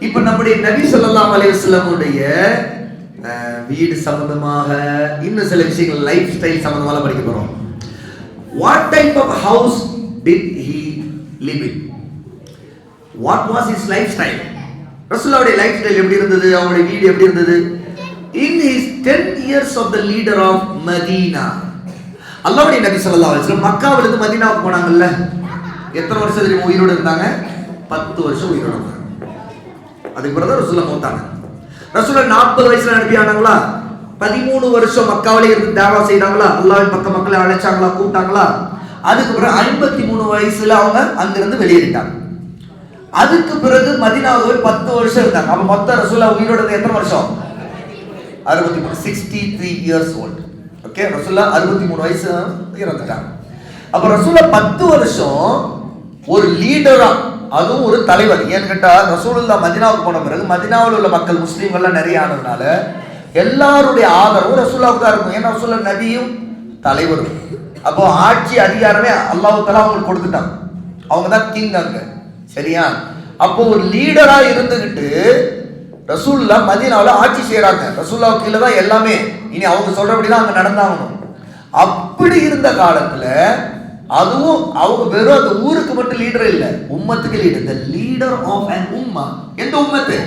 இப்ப நம்முடைய நபி ஸல்லல்லாஹு அலைஹி வஸல்லம் உடைய வீடு சம்பந்தமாக இன்னும் சில விஷயங்கள் லைஃப் ஸ்டைல் சம்பந்தமாக படிக்க போறோம். What type of house did he live in? What was his lifestyle? ரசூலுல்லாஹ்வுடைய லைஃப் ஸ்டைல் எப்படி இருந்தது, அவருடைய வீடு எப்படி இருந்தது? In his 10 years of the leader of Medina, அல்லாஹ்வுடைய நபி ஸல்லல்லாஹு அலைஹி வஸல்லம் மக்காவில இருந்து மதீனாவுக்கு போனாங்கல்ல, எத்தனை வருஷம் தெரியுமா உயிரோட இருந்தாங்க? 10 வருஷம் உயிரோட இருந்தாங்க. அதுக்கு பிறகு ரசூலுல்லாஹ் மௌத்தாங்க. ரசூலுல்லாஹ் 40 வயசுல நபி ஆனாங்களா? 13 வருஷம் மக்காவிலே இருந்து தாவா செய்தாங்களா? அல்லாஹ்வின் பக்கம் மக்களை அழைச்சாங்களா, கூப்பிட்டாங்களா? அதுக்கு பிறகு 53 வயசுல அவங்க அங்கிருந்து வெளியேறிட்டாங்க. அதுக்கு பிறகு மதீனாவுக்கு 10 வருஷம் இருந்தாங்க. அப்ப மொத்த ரசூலுல்லாஹ் உயிரோட இருந்த எத்தனை வருஷம்? 63, 63 years old. ஓகே, ரசூலுல்லாஹ் 63 வயசு இறந்துட்டாங்க. அப்ப ரசூலுல்லாஹ் 10 வருஷம் ஒரு லீடரா, அதுவும் ஒரு தலைவர். ஏன்னு கேட்டா ரசூலுல்லாஹ் மதீனாவுக்கு போன பிறகு மதீனாவில் உள்ள மக்கள் முஸ்லீம்கள்லாம் நிறைய ஆனதுனால எல்லாருடைய ஆதரவும் ரசூலுல்லாஹ்வுக்கு தான் இருக்கும். ஏன்னா ரசூலுல்லாஹ் நபியும் தலைவரும். அப்போ ஆட்சி அதிகாரமே அல்லாஹ் தஆலா அவங்களுக்கு கொடுத்துட்டாங்க. அவங்க தான் கிங் அங்க. சரியா? அப்போ ஒரு லீடரா இருந்துகிட்டு ரசூலுல்லாஹ் மதீனாவுல ஆட்சி செய்யறாங்க. ரசூலுல்லாஹ் கீழ தான் எல்லாமே. இனி அவங்க சொல்றபடி தான் அங்க நடந்தாகணும். அப்படி இருந்த காலத்துல அதுவும் அவங்க வெறும் அந்த ஊருக்கு மட்டும் லீடர் இல்ல, உம்மத்துக்கு leader. the leader of an உம்மா. எந்த உம்மத்து?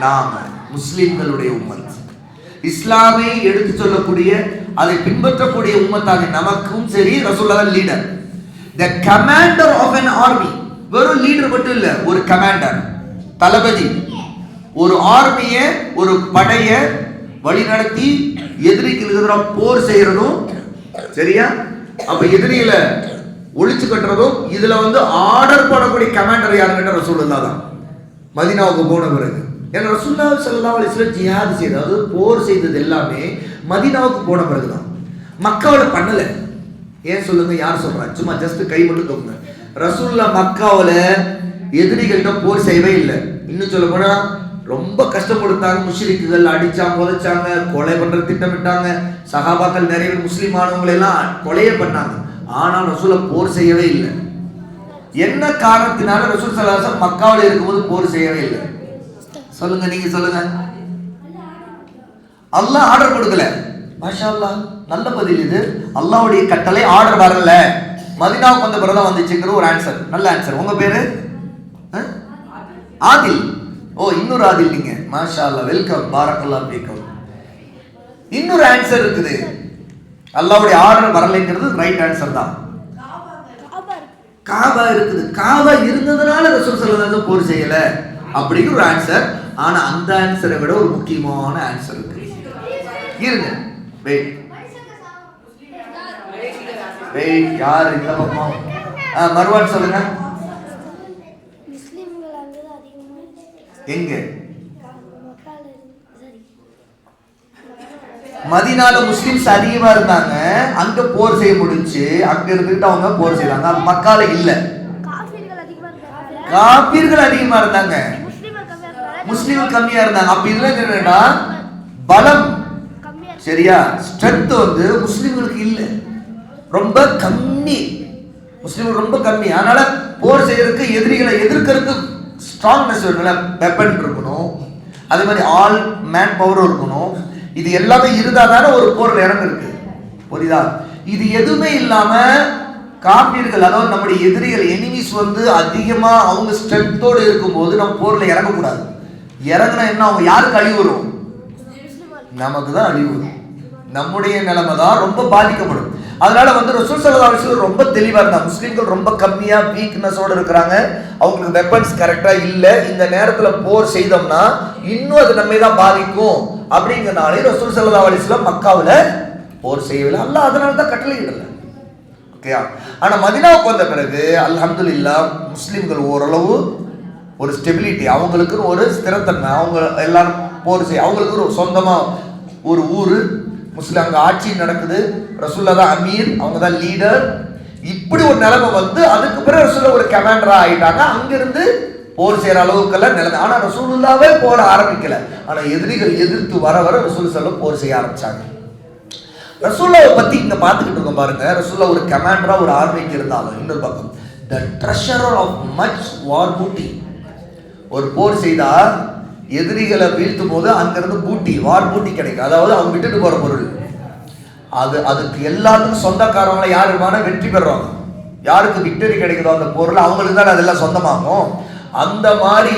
நாம முஸ்லிம்களுடைய உம்மத். இஸ்லாமை எடுத்து சொல்லக்கூடிய, அதை பின்பற்றக்கூடிய உம்மத்தாக நமக்கும் சரி ரசூலுல்லாஹ் leader. the commander of an army. வெறும் லீடர் மட்டும் இல்ல, ஒரு கமாண்டர், தளபதி. ஒரு ஆர்மிய, ஒரு படைய வழி நடத்தி எதிரிக்கு எதிராக போர் செய்யறதும். சரியா? அப்ப எதிரியில ஒளிச்சு கட்டுறதும். இதுல ஆர்டர் பண்ணக்கூடிய கமாண்டர் யாருன்னு ரசூலுல்லாஹ் தான் மதீனாவுக்கு போன பிறகு. ஏன்னா ரசூலுல்லாஹ் ஸல்லல்லாஹு அலைஹி வஸல்லம் ஜிஹாத் செய்தது, அதாவது போர் செய்தது எல்லாமே மதீனாவுக்கு போன பிறகுதான். மக்காவுல பண்ணல. ஏன் சொல்லுங்க? யார் சொல்றா? சும்மா ஜஸ்ட் கை மட்டும் தூக்குங்க. ரசூலுல்லாஹ் மக்காவுல எதிரிகள்கிட்ட போர் செய்யவே இல்லை. இன்னும் சொல்ல போனா ரொம்ப கஷ்டம் கொடுத்தாங்க. முஷ்ரிக்குகள் அடிச்சாங்க, உதைச்சாங்க, கொலை பண்ற திட்டமிட்டாங்க. சஹாபாக்கள் நிறைய முஸ்லிம் ஆனவங்களை எல்லாம் கொலையே பண்ணாங்க. ஆனால் ரசூலுல்லாஹ் போர் செய்யவே இல்லை. என்ன காரணத்தினால ரசூல் ஸல்லல்லாஹு அலைஹி வஸல்லம் மக்காவுல இருக்கும்போது போர் செய்யவே இல்லை? சொல்லுங்க, நீங்க சொல்லுங்க. அல்லாஹ் ஆர்டர் கொடுக்கல. மாஷா அல்லாஹ், நல்ல பதில் இது. அல்லாஹ்வுடைய கட்டளை, ஆர்டர் வரல. மதீனாவுக்கு வந்த பிறகு தான் வந்துச்சுங்கிற ஒரு ஆன்சர். நல்ல ஆன்சர். உங்க பேரு ஆதில். ஓ, இன்னொரு ஆதில் நீங்க. மாஷா அல்லாஹ், வெல்கம், பாரக்கல்லாஹு ஃபீக்கும். இன்னொரு ஆன்சர் இருக்குது. அல்லாஹ்வுடைய ஆர்டர் வரலைங்கிறது ரைட் ஆன்சர் தான். காபா இருக்குது. காபா இருந்ததுனால ரசூல் ஸல்லல்லாஹு அலைஹி வஸல்லம் போர் செய்யல அப்படிங்கிற ஒரு ஆன்சர். ஆனா அந்த ஆன்சரை விட ஒரு முக்கியமான ஆன்சர் இருக்கு. இருங்க, வெயிட் வெயிட். யார் இந்த பக்கம்? மர்வான் சொல்லுங்க. எங்க? மதீனால முஸ்லிம்ஸ் அதிகமா இருந்தாங்க. அங்க போர் செய்ய முடிஞ்சு, அங்க இருந்துட்டு அவங்க போர் செய்யறாங்க. மக்கால இல்ல, காபீர்கள் அதிகமா இருந்தாங்க, முஸ்லிம்கள் கம்மியா இருந்தாங்க. அப்ப இதுல என்னன்னா பலம், சரியா, ஸ்ட்ரென்த் முஸ்லிம்களுக்கு இல்ல, ரொம்ப கம்மி. முஸ்லிம்கள் ரொம்ப கம்மி. அதனால போர் செய்யறதுக்கு, எதிரிகளை எதிர்க்கிறதுக்கு ஸ்ட்ராங்னஸ் வேணும், வெப்பன் இருக்கணும், அதே மாதிரி ஆல் மேன் பவர் இருக்கணும். இது எல்லாமே இருந்தா தானே ஒரு போர்ல இறங்கிருக்கு. புரியுதா? இது எதுவுமே இல்லாம காபீர்கள், அதாவது நம்முடைய எதிரிகள், எனிமீஸ் அதிகமா அவங்க ஸ்ட்ரென்த்தோடு இருக்கும்போது நம்ம போர்ல இறங்கக்கூடாது. இறங்கினா என்ன, அவங்க யாருக்கு அழிவு வரும்? நமக்கு தான் அழிவு வரும். நம்முடைய நிலைமை தான் ரொம்ப பாதிக்கப்படும். அதனால ரசூல் ஸல்லல்லாஹு அலைஹி வஸல்லம் ரொம்ப தெளிவா இருந்தாங்க. முஸ்லிம்கள் ரொம்ப கம்மியா வீக்னஸோட இருக்கிறாங்க, அவங்களுக்கு வெப்பன்ஸ் கரெக்டா இல்ல. இந்த நேரத்துல போர் செய்தோம்னா இன்னும் அது நம்மை தான் பாதிக்கும் அப்படிங்கறனாலே ரசூல் ஸல்லல்லாஹு அலைஹி வஸல்லம் மக்காவுல போர் செய்யவில்லை. அல்லாஹ் அதனால தான் கட்டளை இடல. ஓகே. ஆனா மதீனாவுக்கு வந்த பிறகு அல்ஹம்துலில்லாஹ் முஸ்லிம்கள் ஓரளவு ஒரு ஸ்டெபிலிட்டி, அவங்களுக்கு ஒரு ஸ்திரத்தன்மை. அவங்க எல்லாரும் போர் செய்ய, அவங்களுக்கு ஒரு சொந்தமா ஒரு ஊரு, முஸ்லிம் அங்க ஆட்சி நடக்குது, ரசூலுல்லாஹ் தான் அமீர், அவங்க தான் லீடர். இப்படி ஒரு நிலைமை அதுக்கு பிறகு ரசூலுல்லாஹ் ஒரு கமாண்டரா ஆயிட்டாங்க. அங்கிருந்து போர் செய்யற அளவுக்கெல்லாம் நிலைமை. ஆனா ரசூலுல்லாஹ்வே போட ஆரம்பிக்கல. ஆனா எதிரிகள் எதிர்த்து வர வர ரசூல் ஸல்லல்லாஹு போர் செய்ய ஆரம்பிச்சாங்க. ரசூலுல்லாஹ் பத்தி இங்க பாத்துக்கிட்டு இருக்கோம் பாருங்க. ரசூலுல்லாஹ் ஒரு கமாண்டரா ஒரு ஆர்மிக்கு இருந்தாலும், இன்னொரு பக்கம் the treasurer of much war booty, ஒரு போர் செய்தா எதிரிகளை வீழ்த்தும் போது அங்கிருந்து பூட்டி, வார் பூட்டி கிடைக்கும். அதாவது அவங்க விட்டுட்டு போற பொருள். அதுக்கு எல்லாத்துக்கும் சொந்தக்காரவங்களை யார் இருப்பான வெற்றி பெறுவாங்க. யாருக்கு விக்டரி கிடைக்குதோ அந்த பொருள் அவங்களுக்கு தான் அதெல்லாம் சொந்தமாகும். அந்த மாதிரி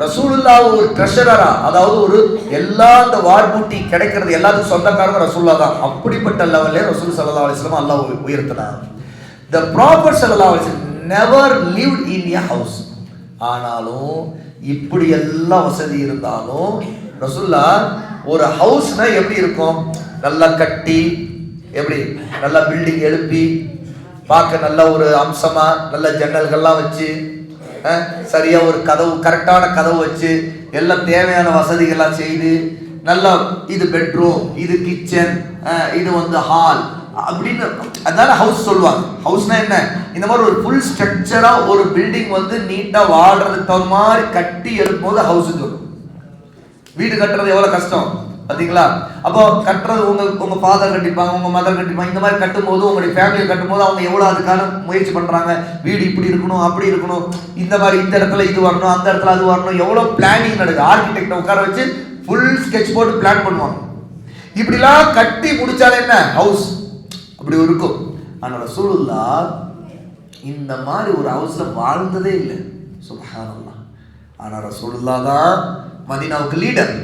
ரசூலுல்லாஹ் ஒரு ட்ரெஷரரா, அதாவது ஒரு எல்லா அந்த வார் பூட்டி கிடைக்கிறது எல்லாத்துக்கும் சொந்தக்காரங்க ரசூலுல்லாஹ் தான். அப்படிப்பட்ட லெவல்ல ரசூல் ஸல்லல்லாஹு அலைஹி வஸல்லம் அல்லாஹ் உயர்த்தினார். The Prophet ஸல்லல்லாஹு அலைஹி வஸல்லம் never lived in a house. ஆனாலும் இப்படி எல்லாம் வசதி இருந்தாலும் ரசூலுல்லாஹ் ஒரு ஹவுஸ்னா எப்படி இருக்கும், நல்லா கட்டி, எப்படி நல்லா பில்டிங் எழுப்பி பார்க்க நல்ல ஒரு அம்சமா நல்ல ஜன்னல்கள்லாம் வச்சு சரியா ஒரு கதவு, கரெக்டான கதவு வச்சு எல்லாம் தேவையான வசதிகள்லாம் செய்து நல்லா இது பெட்ரூம், இது கிச்சன், இது வந்து ஹால் அப்படின்னு அதனால ஹவுஸ் சொல்லுவாங்க. ஹவுஸ்னா என்ன, இந்த மாதிரி ஒரு ஃபுல் ஸ்ட்ரக்சரா ஒரு பில்டிங் வந்து நீட்டா வாழ்றதுக்கு தகுந்த மாதிரி கட்டி எழுப்பும்போது ஹவுஸ் சொல்லும். வீடு கட்டுறது எவ்வளவு கஷ்டம் பார்த்தீங்களா? அப்போ கட்டுறது உங்க ஃபாதர் கட்டிப்பாங்க, உங்க மதர் கட்டிப்பாங்க. இந்த மாதிரி கட்டும்போது உங்களுடைய ஃபேமிலியை கட்டும்போது அவங்க எவ்வளோ அதுக்கான முயற்சி பண்ணுறாங்க. வீடு இப்படி இருக்கணும், அப்படி இருக்கணும், இந்த மாதிரி இந்த இடத்துல இது வரணும், அந்த இடத்துல அது வரணும், எவ்வளோ பிளானிங் நடக்குது. ஆர்கிடெக்டை உட்கார வச்சு ஃபுல் ஸ்கெட்ச் போட்டு பிளான் பண்ணுவாங்க. இப்படிலாம் கட்டி முடிச்சாலே என்ன ஹவுஸ் அப்படி இருக்கும். ஆனால் ரசூலுல்லாஹ் இந்த மாதிரி ஒரு ஹவுஸ்ல வாழ்ந்ததே இல்லை. சுப்ஹானல்லாஹ். ஆனால் ரசூலுல்லாஹ் தான் மதீனாவுக்கு லீடர்.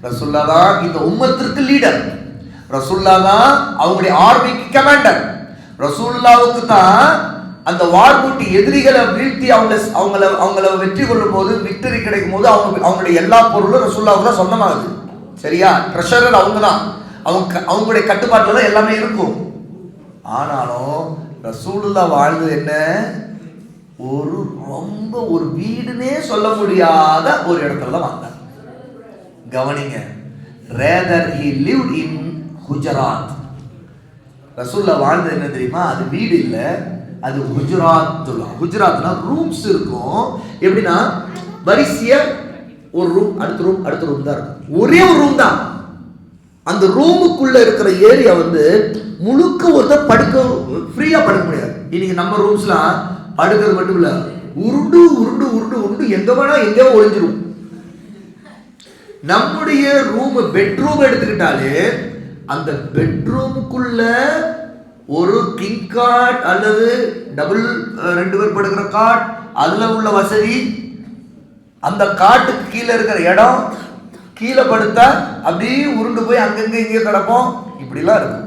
ரசூலுல்லாஹ் தான் இந்த உம்மத்திற்கு லீடர். ரசூலுல்லாஹ் தான் அவங்களுடைய ஆர்மிக்கு கமாண்டர். ரசூலுல்லாஹ்வுக்கு தான் அந்த வார் பூட்டி எதிரிகளை வீழ்த்தி அவங்கள வெற்றி கொள்ளும் போது, விக்டரி கிடைக்கும் போது அவங்களுடைய எல்லா பொருளும் ரசூலுல்லாஹ்வுக்கு தான் சொந்தமாகுது. சரியா? ட்ரெஷரர் அவங்க தான். அவங்களுடைய கட்டுப்பாட்டில் தான் எல்லாமே இருக்கும். ஆனாலும் ரசூலுல்லாஹ் வாழ்ந்தது என்ன, ரொம்ப ஒரு வீடுனே சொல்ல முடியாத ஒரு இடத்துல தான் வாழ்ந்தார். கவனிங்க, rather he lived in Hujurat. ரசூலுல்லாஹ் வாழ்ந்தது என்ன தெரியுமா, அது வீடு இல்ல, அது ஹுஜராத் சொல்லுவாங்க. ஹுஜராத்னா ரூம்ஸ் இருக்கும். எப்படின்னா வரிசையா ஒரு ரூம் அடுத்த ரூம் அடுத்த ரூம் தான் இருக்கும். ஒரே ஒரு ரூம் தான். அந்த ரூமுக்குள்ள இருக்கிற ஏரியா வந்து முழுக்க ஒருத்தர் படுக்க ஃப்ரீயா படுக்க முடியாது. இன்னைக்கு நம்ம ரூம்ஸ்லாம் படுக்கிறது மட்டும் இல்ல, உருண்டு உருண்டு உருண்டு உருண்டு எங்க வேணா எங்கேயோ ஒளிஞ்சிரும். நம்முடைய ரூம் பெட்ரூம் எடுத்துக்கிட்டாலே அந்த பெட்ரூமுக்குள்ள ஒரு கிங் காட் அல்லது டபுள் 2 பேர் படுக்கிற காட், அதுல உள்ள வசதி, அந்த காட்டுக்கு கீழே இருக்கிற இடம், கீழே படுத்தா அப்படியே உருண்டு போய் அங்கங்க இங்கே கிடப்போம். இப்படிலாம் இருக்கும்.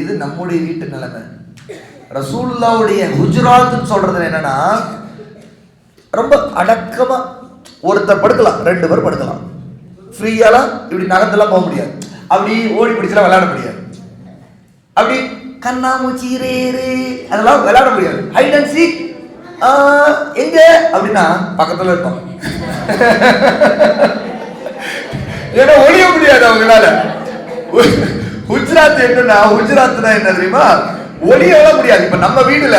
இது நம்முடைய வீட்டு நிலைமை. ரசூலுல்லாஹ்வுடைய ஹுஜராத்னு சொல்றது என்னன்னா, ரொம்ப அடக்கமா ஒருத்தர் படுக்கலாம், 2 பேர் படுக்கலாம். ஃப்ரீயாலாம் இப்படி நகர்ந்தெல்லாம் போக முடியாது, அப்படி ஓடி பிடிச்சலாம் விளையாட முடியாது, அப்படி கண்ணாமூச்சி ரேரே அதெல்லாம் விளையாட முடியாது. ஹைட் அண்ட் சீக் எங்க அப்படின்னா பக்கத்துல இருப்பாங்க. ஏன்னா ஒழிய முடியாது அவங்களால. குஜராத் என்னன்னா, குஜராத்னா என்ன தெரியுமா, ஒளியவே முடியாது. இப்ப நம்ம வீடுல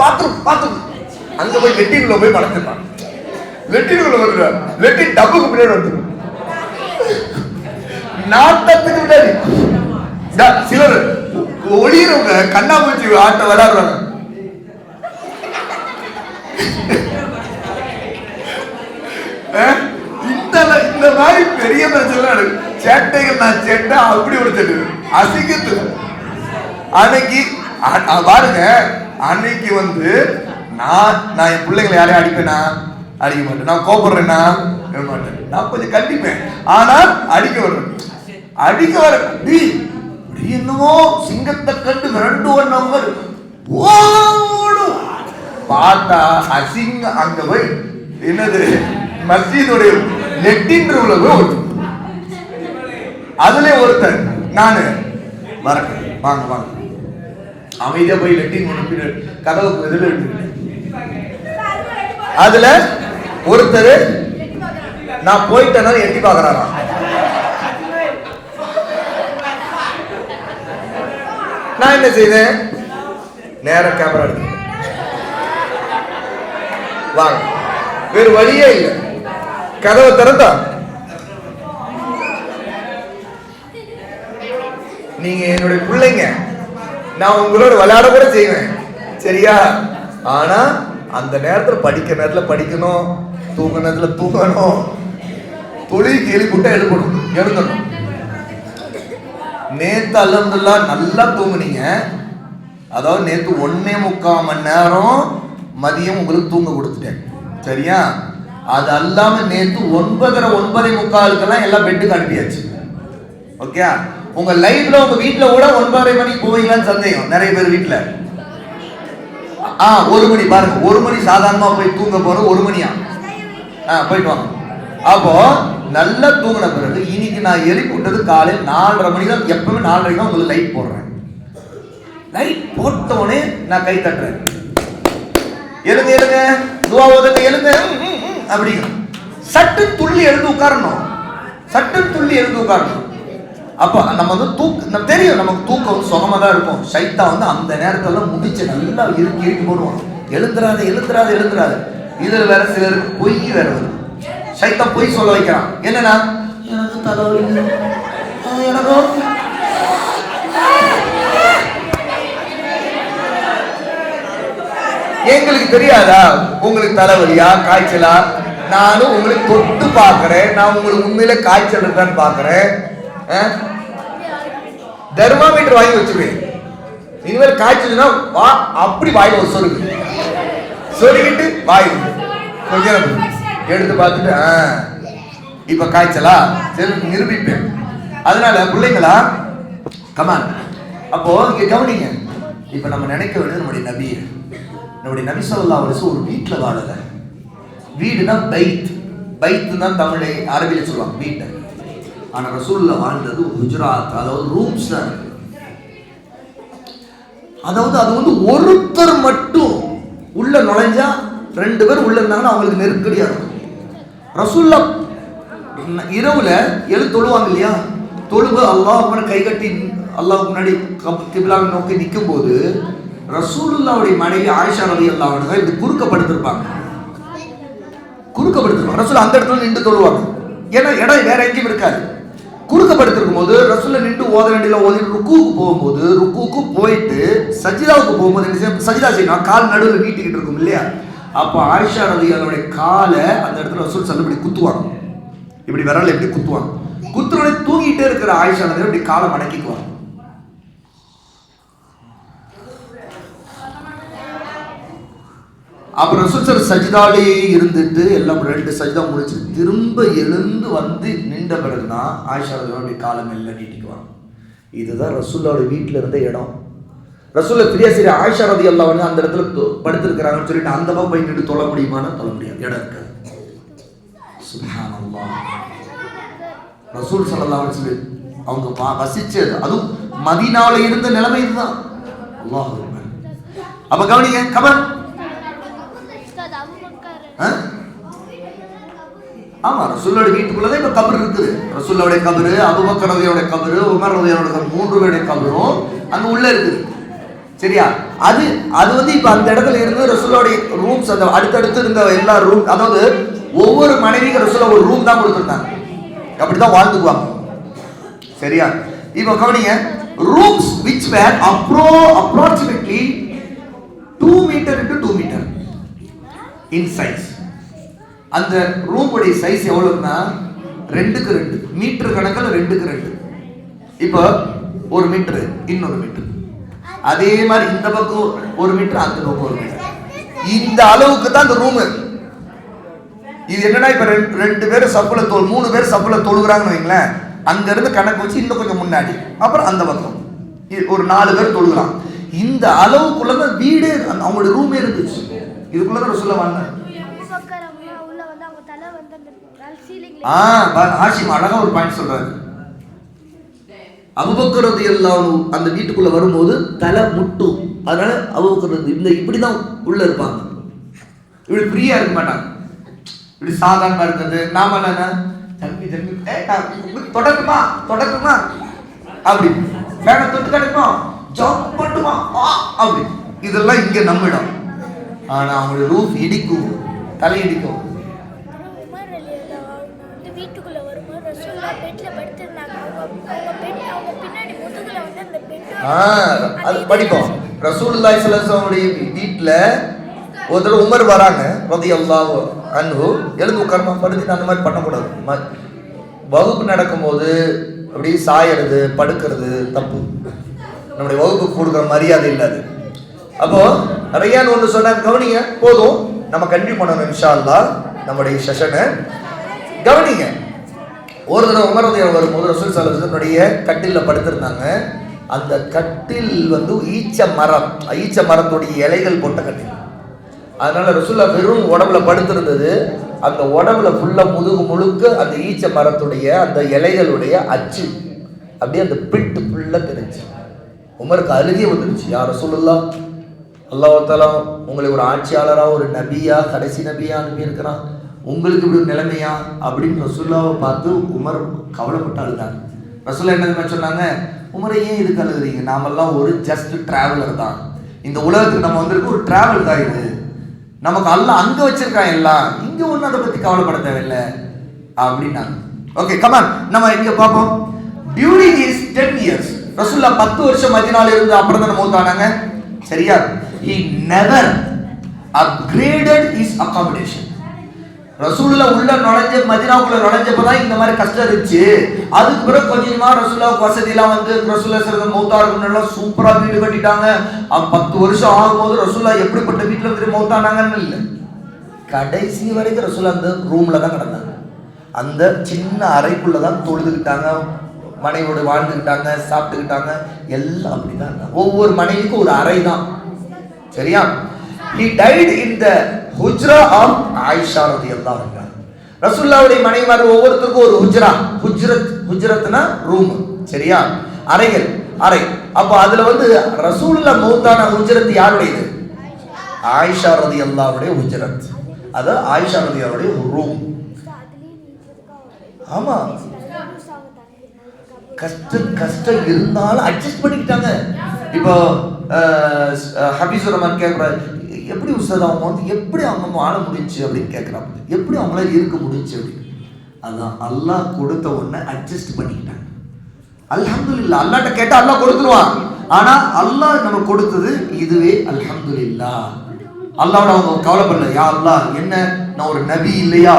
பாத்ரூம் அங்க போய் லெட்டின்ல போய் மறந்துட்டான். லெட்டின்குள்ள வருற லெட்டின் டப்புக்கு பின்னாடி வந்துடும். நாட்டத்துக்கு முன்னாடி சிலர் ஒளியறவங்க கண்ணாமூச்சி ஆட்ட விளையாடுறாங்க. இந்த மாதிரி பெரிய பிரச்சனை சேட்டைகள், நான் சேட்டை அப்படி ஒரு சேட்டு அசிங்கத்து. அன்னைக்கு பாருங்க, அன்னைக்கு வந்து நான் என் பிள்ளைங்களை யாரையும் அடிப்பேனா, அடிக்க மாட்டேன். நான் கோபப்படுறேன்னா மாட்டேன், நான் கொஞ்சம் கண்டிப்பேன். ஆனா அடிக்க வர என்னமோ சிங்கத்தை கண்டு 2 நம்பர் ஓடும் பார்த்தா அசிங்க அங்க போய் என்னது மஸ்ஜிதுடைய லெட்டின் ரூம்ல போய் ஓடும். அதுல ஒருத்தர் நானு வரேன் வாங்க அமைதியா போய் லெட்டின் கதவுக்கு எதிர அதுல ஒருத்தர் நான் போயிட்டேன்னா எட்டி பாக்குறாரா. நான் என்ன செய்தேன், நேர கேமரா எடுத்து வாங்க, வேறு வழியே இல்லை, கதவை திறந்தா நீங்க என்னுடைய பிள்ளைங்க, நான் உங்களோட விளையாட கூட செய்வேன் சரியா, ஆனா அந்த நேரத்தில் படிக்கிற நேரத்தில் படிக்கணும், தூங்குற நேரத்தில் தூங்கணும், தொழில் கேள்வி கூட்ட எழுதணும். நேத்து அல்ஹம்துலில்லாஹ் நல்லா தூங்குனீங்க. அதாவது நேத்து 1.25 மணி நேரம் மதியம் உங்களுக்கு தூங்க கொடுத்துட்டேன், சரியா? அது அல்லாம நேத்து 9:30 எல்லாம் பெட்டுக்கு அனுப்பியாச்சு. ஓகே, உங்க லைஃப்ல உங்க வீட்டுல கூட 9:30 மணிக்கு போவீங்களான்னு சந்தேகம் நிறைய பேர் வீட்டுல. 1 மணி பாருங்க, 1 மணி சாதாரணமா போய் தூங்க போறோம். 1 மணியா போயிட்டு வாங்க. அப்போ நல்லா தூங்கின பிறகு இன்னைக்கு நான் எழுப்பி விட்டது காலையில் 4:30 மணி தான். எப்பவுமே 4:30 தான் உங்களுக்கு லைட் போடுறேன். லைட் போட்டோடனே நான் கை தட்டுறேன், எழுங்க எழுங்க, துவா ஓதுங்க, எழுங்க அப்படிங்க. சட்டு துள்ளி எழுந்து உட்காரணும், சட்டு துள்ளி எழுந்து உட்காரணும். அப்போ நம்ம வந்து நம்ம தெரியும், நமக்கு தூக்கம் வந்து சுகமா தான் இருக்கும். சைத்தா வந்து அந்த நேரத்துல முடிச்சு நல்லா இறுக்கி போடுவான். எழுந்துராது எழுந்துராது எழுந்துராது. இதுல வேற சிலருக்கு பொய் வேற வரும். சைத்தா பொய் சொல்ல வைக்கிறான். என்னன்னா, எனக்கு தலைவலி, எனக்கு எங்களுக்கு தெரியாதா உங்களுக்கு தலைவலியா காய்ச்சலா? நானும் உங்களுக்கு தொட்டு பாக்குறேன், நான் உங்களுக்கு உண்மையில காய்ச்சல் இருக்கான்னு பாக்குறேன். தெர்மாமீட்டர் வாங்கி வச்சுருவேன். இனிமேல் காய்ச்சல்னா வா அப்படி வாய் சொருகிட்டு வாய் கொஞ்சம் எடுத்து பார்த்துட்டு இப்ப காய்ச்சலா சரி நிரூபிப்பேன். அதனால பிள்ளைங்களா கமான். அப்போ இங்க கவனிங்க, இப்ப நம்ம நினைக்க வேண்டியது நம்முடைய நபி ஸல்லல்லாஹு அலைஹி வஸல்லம் ஒரு வீட்டுல வாழல. வீடுனா பைத், பைத் தான் தமிழ் அரபியில சொல்லுவாங்க வீட்டை. ஆனா ரசூலுல்லாஹ் வாழ்ந்தது ஹுஜராத், அதாவது ரூம்ஸ் தான். அதாவது அது வந்து ஒருத்தர் மட்டும் உள்ள நுழைஞ்சா 2 பேர் உள்ள இருந்தாங்கன்னா அவங்களுக்கு நெருக்கடியா இருக்கும். ரசூலுல்லாஹ் இரவுல தொழுவாங்க இல்லையா, தொழுவு அல்லாஹ் கை கட்டி அல்லாஹ் முன்னாடி கிப்லாவை நோக்கி நிற்கும் போது ரசூலுல்லாஹ்வுடைய மனைவி ஆயிஷா ரலியல்லாஹு அன்ஹா இப்படி குறுக்கப்படுத்திருப்பாங்க. ரசூல் அந்த இடத்துல நின்று தொழுவாங்க. ஏன்னா இடம் வேற எங்கேயும் இருக்காது. குறுக்கப்படுத்திருக்கும் போது ரசூல நின்று ஓத வேண்டிய ருக்குவுக்கு போகும்போது, ருக்குவுக்கு போயிட்டு சஜிதாவுக்கு போகும்போது சஜிதா செய்யணும், கால் நடுவில் நீட்டிக்கிட்டு இருக்கும் இல்லையா? அப்போ ஆயிஷா ரலியல்லாஹுடைய காலை அந்த இடத்துல ரசூல் இப்படி குத்துவாங்க, இப்படி விரல எப்படி குத்துவாங்க. குத்துறோட தூங்கிட்டே இருக்கிற ஆயிஷா ரலியல்லாஹு இப்படி காலை மடக்கிக்குவாங்க. அப்புறம் ரசூல் சஜிதாலே இருந்துட்டு எல்லாம் 2 சஜிதா முடிச்சு திரும்ப எழுந்து வந்து நின்ற பிறகுதான் ஆயிஷா ரலியல்லாஹு காலை மெல்ல நீட்டிக்குவாங்க. இதுதான் ரசூலுல்லாஹ்வுடைய வீட்டில் இருந்த இடம். ரசூலுல்லாஹ் ஃப்ரீயா சரி ஆயிஷா ரலியல்லாஹு அன்ஹா அந்த இடத்துல படுத்திருக்கிறாங்கன்னு சொல்லிட்டு அந்த பக்கம் போய் நின்று தொழ முடியுமான்னு தொழ முடியாது, இடம் இருக்காது. சுப்ஹானல்லாஹ். ரசூல் ஸல்லல்லாஹு அலைஹி வஸல்லம் அவங்க வசிச்சது அதுவும் மதீனாவுல இருந்த நிலைமை இதுதான். அல்லாஹ் அக்பர். அப்ப கவனிங்க, கமன். ஆமா, ரசூலுல்லாஹ் வீட்டுக்குள்ளதான் இப்ப கபர் இருக்குது. ரசூலுல்லாஹ்வுடைய கபரு, அபூபக்கர் ரலியல்லாஹு கபரு, உமர் ரலியல்லாஹு கபரு, 3 பேருடைய கபரும் அங்க உள்ள இருக்குது. சரியா? அது வந்து இப்ப அந்த இடத்துல இருந்து ரசூலுல்லாஹ்வுடைய ரூம்ஸ், அந்த அடுத்தடுத்து இருந்த எல்லா ரூம், அதாவது ஒவ்வொரு மனைவிக்கு ரசூலுல்லாஹ் ஒரு ரூம் தான் கொடுத்திருந்தாங்க. அப்படிதான் வாழ்ந்துக்குவாங்க. சரியா? இப்ப கவனிங்க, rooms which were approximately 2 meter into 2 meter in size. அந்த ரூமுடைய சைஸ் எவ்வளவுன்னா 2க்கு 2 மீட்டர் கணக்கில் 2க்கு 2. இப்போ 1 மீட்டர் இன்னொரு மீட்டர், அதே மாதிரி இந்த பக்கம் 1 மீட்டர் அந்த பக்கம் 1 மீட்டர். இந்த அளவுக்கு தான் இந்த ரூம். இது என்னன்னா இப்ப 2 பேர் சப்புல 3 பேர் சப்புல தொழுகிறாங்கன்னு வைங்களேன், அங்க இருந்து கணக்கு வச்சு இன்னும் கொஞ்சம் முன்னாடி, அப்புறம் அந்த பக்கம் ஒரு 4 பேர் தொழுகிறான். இந்த அளவுக்குள்ளதான் வீடு அவங்களோட ரூமே இருந்துச்சு. இதுக்குள்ளதான் சொல்ல வாங்க. ஹாஷிம் அழகா ஒரு பாயிண்ட் சொல்றாரு. அபூபக்கர் ரலியல்லாஹு அந்த வீட்டுக்குள்ள வரும்போது தலை முட்டும். அதனால அபூபக்கர் இந்த இப்படிதான் உள்ள இருப்பாங்க, இப்படி ஃப்ரீயா இருக்க மாட்டாங்க. இப்படி சாதாரணமா இருந்தது. நாம என்ன தொடக்குமா அப்படி வேற தொட்டு கிடைக்குமா ஜம்ப் பண்ணுமா அப்படி, இதெல்லாம் இங்க நம்மிடம். ஆனா அவங்களுடைய ரூஃப் இடிக்கும், தலை இடிக்கும். அது படிப்போம். ரசூலுல்லாஹி ஸல்லல்லாஹு அலைஹி வஸல்லம் வீட்டுல ஒரு தடவை உமர் வராங்க ரலியல்லாஹு அன்ஹு, எழுந்து உட்காரமா படுத்து அந்த மாதிரி பண்ணக்கூடாது. வகுப்பு நடக்கும்போது அப்படி சாயறது படுக்கிறது தப்பு. நம்முடைய வகுப்புக்கு கொடுக்குற மரியாதை இல்லாது. அப்போ ரையான் ஒன்று சொன்ன கவனிங்க, போதும் நம்ம கண்டினியூ பண்ணணும் இன்ஷா அல்லாஹ் நம்முடைய செஷனை. கவனிங்க, ஒரு தடவை உமர் ரலியல்லாஹு வரும்போது ரசூல் ஸல்லல்லாஹு அலைஹி வஸல்லம் கட்டிலில் படுத்திருந்தாங்க. அந்த கட்டில் ஈச்ச மரத்துடைய இலைகள் போட்ட கட்டில். அதனால ரசூல்லா வெறும் உடம்புல படுத்திருந்தது. அந்த உடம்புல ஃபுல்லா முதுகு முழுக்க அந்த ஈச்ச மரத்துடைய அந்த இலைகளுடைய அச்சு அப்படியே அந்த பிட்டு ஃபுல்லா தெரிஞ்சு உமருக்கு அழுகே வந்துருச்சு. யா ரசூலுல்லாஹ், அல்லாஹ் தஆலா உங்களை ஒரு ஆட்சியாளரா ஒரு நபியா கடைசி நபியா அனுப்பி இருக்கிறான், உங்களுக்கு இப்படி ஒரு நிலைமையா அப்படின்னு ரசூலுல்லாவை பார்த்து உமர் கவலைப்பட்டு அழுதாங்க. ரசூலுல்லாஹ் என்ன சொன்னாங்க, உமரை ஏன் இதுக்கு அழுகுறீங்க, நாமெல்லாம் ஒரு ஜஸ்ட் டிராவலர் தான், இந்த உலகத்துக்கு நம்ம வந்திருக்கு ஒரு டிராவல் தான், இது நமக்கு அல்லாஹ் அங்க வச்சிருக்கான் எல்லாம், இங்க ஒன்னும் அதை பத்தி கவலைப்பட தேவையில்லை அப்படின்னாங்க. ஓகே கமான், நம்ம இங்க பார்ப்போம். டியூரிங் ஹிஸ் 10 years ரசூலுல்லாஹ் 10 வருஷம் மதீனால இருந்து அப்புறம் தான் மௌத்தானாங்க. சரியா? he never upgraded his accommodation. ரசூலுல்லாஹ் உள்ள நுழைஞ்ச மதீனாவுக்குள்ள நுழைஞ்சப்பதான் இந்த மாதிரி கஷ்டம் இருந்துச்சு. அதுக்கு பிறகு கொஞ்சமா ரசூலுல்லாஹ் வசதியெல்லாம் வந்து ரசூலுல்லாஹ் ஸல்லல்லாஹு மௌத்தாருக்கு நல்லா சூப்பரா வீடு கட்டிட்டாங்க. 10 வருஷம் ஆகும்போது ரசூலுல்லாஹ் எப்படிப்பட்ட வீட்டுல வந்து மௌத்தானாங்கன்னு இல்லை, கடைசி வரைக்கும் ரசூலுல்லாஹ் அந்த ரூம்ல தான் கிடந்தாங்க. அந்த சின்ன அறைக்குள்ளதான் தொழுதுகிட்டாங்க, மனைவியோட வாழ்ந்துக்கிட்டாங்க, சாப்பிட்டுக்கிட்டாங்க, எல்லாம் அப்படிதான். ஒவ்வொரு மனைவிக்கும் ஒரு அறை தான். சரியா? he died in the hujra of Aisha radhiyallahu anha. ரசூலுல்லாஹ்வுடைய மனைவிமார் ஒவ்வொருத்தருக்கும் ஒரு ஹுஜ்ரத்னா ரூம். சரியா? அறைகள், அறை. அப்ப அதுல வந்து ரசூலுல்லாஹ் மௌத்தான ஹுஜ்ரத் யாருடையது? ஆயிஷா ரலியல்லாஹுடைய ஹுஜ்ரத். அது ஆயிஷா ரலியல்லாஹுடைய ரூம். ஆமா, கஷ்டம் இருந்தாலும் அட்ஜஸ்ட் பண்ணிக்கிட்டாங்க. இப்போ ஹபீஸுர் ரஹ்மான் கேட்குறாரு, எப்படி உஸ்தாத் அவங்க வந்து எப்படி அவங்க வாழ முடிஞ்சு அப்படின்னு கேட்குறாங்க, எப்படி அவங்களால இருக்க முடிஞ்சு அப்படின்னு. அதான் அல்லாஹ் கொடுத்த ஒன்றை அட்ஜஸ்ட் பண்ணிக்கிட்டாங்க. அல்ஹம்துலில்லாஹ், அல்லாஹ்ட்ட கேட்டா அல்லாஹ் கொடுத்துருவான். ஆனா அல்லாஹ் நம்ம கொடுத்தது இதுவே அல்ஹம்துலில்லாஹ். அல்லாஹ்வோட அவங்க கவலைப்படல, யா அல்லாஹ் என்ன நான் ஒரு நபி இல்லையா,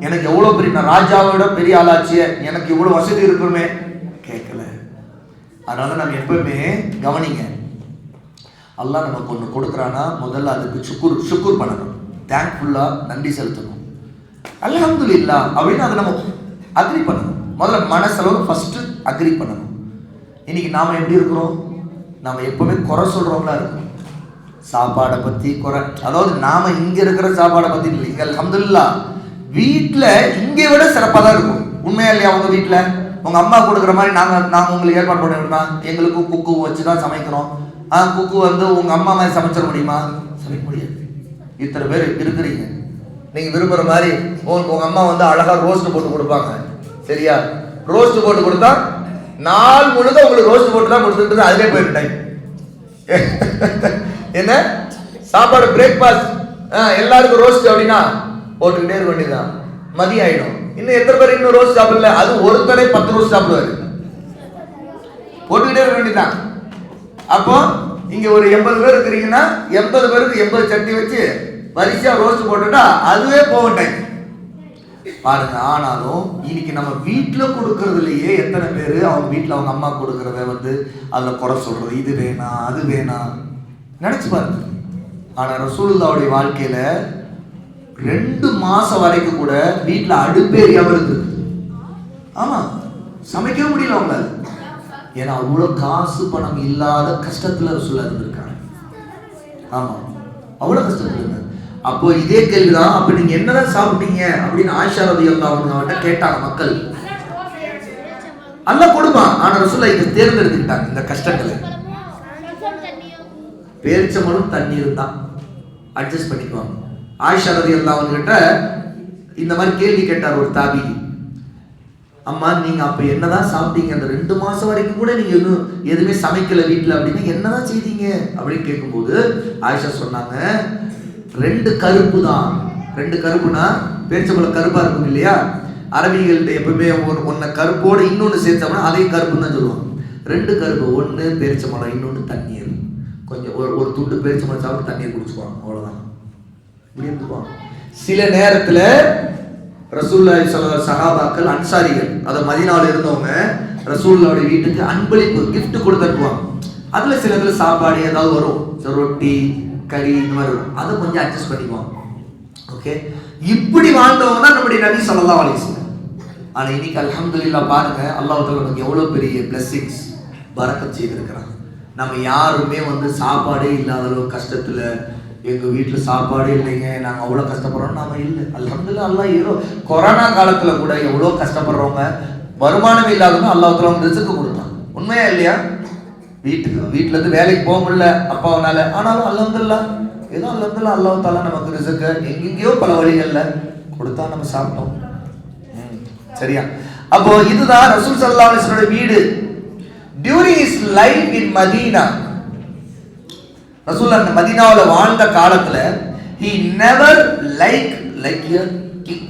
எனக்கு எவ்வளவு பெரிய, நான் ராஜாவோட பெரிய ஆளாச்சிய, எனக்கு இவ்வளவு வசதி இருக்குமே கேட்கல. அதனால நம்ம எப்பவுமே கவனிங்க, அல்லாஹ் நமக்கு ஒன்று கொடுக்குறானா முதல்ல அதுக்கு சுக்குர் பண்ணணும், தேங்க்ஃபுல்லா நன்றி செலுத்தணும், அல்ஹம்துலில்லாஹ் அப்படின்னு அதை நம்ம அக்ரி பண்ணணும். முதல்ல மனசளவு ஃபர்ஸ்ட் அக்ரி பண்ணணும். இன்னைக்கு நாம எப்படி இருக்கிறோம், நாம எப்பவுமே குறை சொல்றவங்களா இருக்கோம். சாப்பாடை பத்தி குறை, அதாவது நாம இங்க இருக்கிற சாப்பாடை பத்தி இல்லைங்க, அல்ஹம்துலில்லாஹ் வீட்டுல இங்கே விட சிறப்பாக தான் இருக்கும். உண்மையா இல்லையா? உங்க வீட்டுல உங்க அம்மா கொடுக்குற மாதிரி நாங்க உங்களுக்கு ஏற்பாடு பண்ணிருந்தா, எங்களுக்கும் குக்கு வச்சுதான் சமைக்கிறோம். குக்கு வந்து உங்க அம்மா மாதிரி சமைச்சிட முடியுமா? சமைக்க முடியாது. இத்தனை பேர் இருக்கிறீங்க, நீங்க விரும்புற மாதிரி உங்க அம்மா வந்து அழகா ரோஸ்ட் போட்டு கொடுப்பாங்க. சரியா? ரோஸ்ட் போட்டு கொடுத்தா நாள் முழுக்க உங்களுக்கு ரோஸ்ட் போட்டு தான் கொடுத்துட்டு அதுலேயே போயிரு டைம். என்ன சாப்பாடு பிரேக்ஃபாஸ்ட் எல்லாருக்கும் ரோஸ்ட் அப்படின்னா போட்டுக்கிட்டே இருக்க வேண்டியதுதான், மதியம் ஆயிடும். இன்னும் எத்தனை பேர் இன்னும் ரோஸ்ட் சாப்பிடல? அது ஒருத்தரை 10 ரோஸ்ட் சாப்பிடுவாரு, போட்டுக்கிட்டே இருக்க வேண்டியதுதான். அப்போ இங்க ஒரு 80 பேர் இருக்கிறீங்கன்னா 80 பேருக்கு 80 சட்னி வச்சு வரிசையா ரோஸ்ட் போட்டுட்டா அதுவே போக டைம் பாருங்க. ஆனாலும் இன்னைக்கு நம்ம வீட்டுல கொடுக்கறதுலயே எத்தனை பேரு அவங்க வீட்டுல அவங்க அம்மா கொடுக்கறத வந்து அதுல குறை சொல்றது, இது வேணாம் அது வேணாம், நினைச்சு பாருங்க. ஆனா ரசூலுல்லாஹ்வுடைய வாழ்க்கையில 2 மாசம் வரைக்கும் கூட வீட்டுல அடுப்பேறியாம இருக்கு. ஆமா, சமைக்கவே முடியல அவங்களால. ஏன்னா அவ்வளவு காசு பணம் இல்லாத கஷ்டத்துல ரசூலுல்லாஹ் இருந்திருக்காங்க. ஆமா, அவ்வளவு கஷ்டத்துல இருந்தாங்க. அப்போ இதே கேள்விதான், அப்ப நீங்க என்னதான் சாப்பிட்டீங்க அப்படின்னு ஆயிஷா ரலியல்லாஹு அன்ஹா கேட்டாங்க மக்கள். அல்லாஹ் கொடுப்பான், ஆனா ரசூலுல்லாஹ் இதை தேர்ந்தெடுத்துக்கிட்டாங்க இந்த கஷ்டங்களை. பேரிச்சம்பழம் தண்ணீர் தான் அட்ஜஸ்ட் பண்ணிக்குவாங்க. ஆயிஷா ரலியல்லாஹு அன்ஹா கிட்ட இந்த மாதிரி கேள்வி கேட்டார் ஒரு தாபிஈ, அம்மா நீங்க அப்ப என்னதான் சாப்பிட்டீங்க, அந்த 2 மாசம் வரைக்கும் கூட நீங்க இன்னும் எதுவுமே சமைக்கல வீட்டுல அப்படின்னா என்னதான் செய்தீங்க அப்படின்னு கேட்கும்போது ஆயிஷா சொன்னாங்க, 2 கருப்பு தான். 2 கருப்புனா பேரிச்சம்பழம் கருப்பா இருக்கும் இல்லையா, அரபிகள்கிட்ட எப்பவுமே ஒன்ன கருப்போட இன்னொன்னு சேர்த்தோம்னா அதையும் கருப்புன்னு தான் சொல்லுவாங்க. 2 கருப்பு, ஒன்று பேரிச்சம்பழம், இன்னொன்று தண்ணீர். கொஞ்சம் ஒரு துண்டு பேரிச்சம்பழம் சாப்பிட்டு தண்ணீர் குடிச்சுக்குவாங்க, அவ்வளவுதான். இப்படி இருந்துக்குவாங்க. சில நேரத்துல ரசூலுல்லாஹி ஸல்லல்லாஹு அலைஹி சஹாபாக்கள் அன்சாரிகள் அத மதீனாவுல இருந்தவங்க ரசூலுல்லாஹ்வுடைய வீட்டுக்கு அன்பளிப்பு gift கொடுத்துருவாங்க. அதுல சில இதுல சாப்பாடு ஏதாவது வரும், ரொட்டி கறி இந்த மாதிரி வரும், அதை கொஞ்சம் அட்ஜஸ்ட் பண்ணிக்குவாங்க. ஓகே, இப்படி வாழ்ந்தவங்க தான் நம்முடைய நபி ஸல்லல்லாஹு அலைஹி வஸல்லம். ஆனா இன்னைக்கு அல்ஹம்துலில்லாஹ் பாருங்க, அல்லாஹ் தஆலா நமக்கு எவ்வளவு பெரிய blessings பரக்கத் செய்திருக்கிறான். நம்ம யாருமே சாப்பாடே இல்லாத அளவு கஷ்டத்துல, எங்க வீட்டுல சாப்பாடே இல்லைங்க, நாங்க அவ்வளவு கஷ்டப்படுறோம் நாம இல்லை. அல்ஹம்துலில்லாஹ் அல்லாஹ் ஏதோ கொரோனா காலத்துல கூட எவ்வளவு கஷ்டப்படுறவங்க, வருமானம் இல்லாதவங்க அல்லாஹ் தஆலா ரிஸ்க் கொடுத்தான். உண்மையா இல்லையா? வீட்டுல இருந்து வேலைக்கு போக முடியல அப்பாவனால, ஆனாலும் அல்ஹம்துலில்லாஹ் ஏதோ அல்ஹம்துலில்லாஹ் அல்லாஹ் தஆலா நமக்கு ரிஸ்க் எங்கெங்கயோ பல வழிகள்ல கொடுத்தா நம்ம சாப்பிட்டோம். சரியா? அப்போ இதுதான் ரசூல் ஸல்லல்லாஹு அலைஹி வஸல்லம் வீடு. During his life in Medina, ரசூல் அந்த மதீனாவுல வாழ்ந்த காலத்துல he never like a king.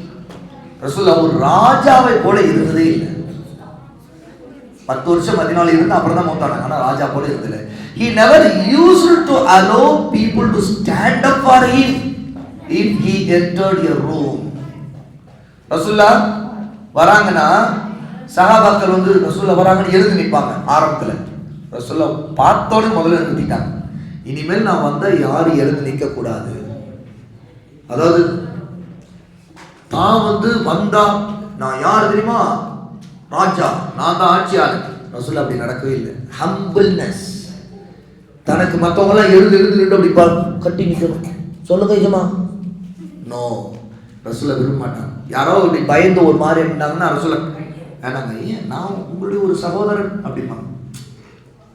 ரசூல் ஒரு ராஜாவை போல இருந்ததே இல்லை. 10 வருஷம் மதீனாவுல இருந்து அப்புறம் தான் மௌத்தானாங்க. ஆனா ராஜா போல இருந்ததில்லை. He never used to allow people to stand up for him if he entered a room. ரசூல்லா வராங்கன்னா சஹாபாக்கள் ரசூல்லா வராங்கன்னு எழுந்து நிற்பாங்க. ஆரம்பத்துல ரசூல்லா பார்த்தோன்னு முதல்ல நிறுத்திட்டாங்க. இனிமேல் நான் வந்தா யாரும் எழுந்து நிற்க கூடாது. அதாவது தான் வந்தா நான் யார் தெரியுமா? ராஜா, நான் தான் ஆட்சியாளர். ரசூல் அப்படி நடக்கவே இல்லை. ஹம்பிள்னஸ். தனக்கு மற்றவங்க எல்லாம் எழுந்து நின்று அப்படி கட்டி நிற்கணும். சொல்லுங்க ஐயமா, நோ, ரசூலை விரும்ப மாட்டாங்க. யாரோ அப்படி பயந்து ஒரு மாதிரி இருந்தாங்கன்னா ரசூலை வேணாங்க, ஏன் நான் உங்களுடைய ஒரு சகோதரன் அப்படிம்பாங்க.